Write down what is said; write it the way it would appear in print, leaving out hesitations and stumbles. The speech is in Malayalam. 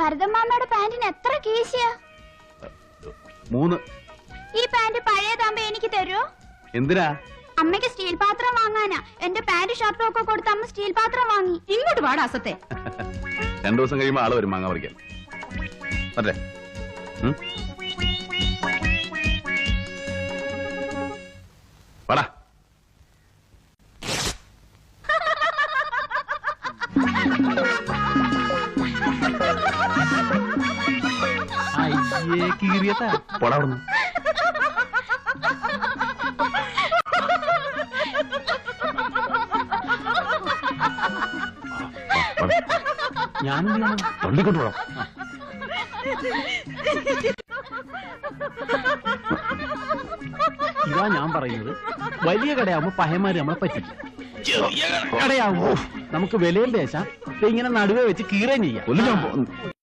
ഭരതമ്മാമ്മയുടെ പാന്റിന് എത്ര കീശയാ? 3. ഈ പാന്റ് പഴയതാകുമ്പോ എനിക്ക് തരുമോ? എന്തിനാ? അമ്മയ്ക്ക് സ്റ്റീൽ പാത്രം വാങ്ങാനാ. എന്റെ പാന്റ് ഷർട്ടും ഒക്കെ കൊടുത്ത് അമ്മ സ്റ്റീൽ പാത്രം വാങ്ങി. ഇങ്ങോട്ട് പാടാ അസത്തെ. 2 ദിവസം കഴിയുമ്പോ ആള് വരും മാങ്ങ പറിക്കാൻ. അല്ലേ? വാടാ. പോടാ അവിടുന്ന്. ഞാനും തള്ളിക്കൊണ്ടു പോകാം. ഇതാ ഞാൻ പറയുന്നത്, വലിയ കടയാവുമ്പോ പഹയന്മാര് നമ്മളെ പറ്റില്ല. കടയാവുമ്പോ നമുക്ക് വിലയും ദേശം ഇങ്ങനെ നടുവേ വെച്ച് കീറുകയും ചെയ്യാം.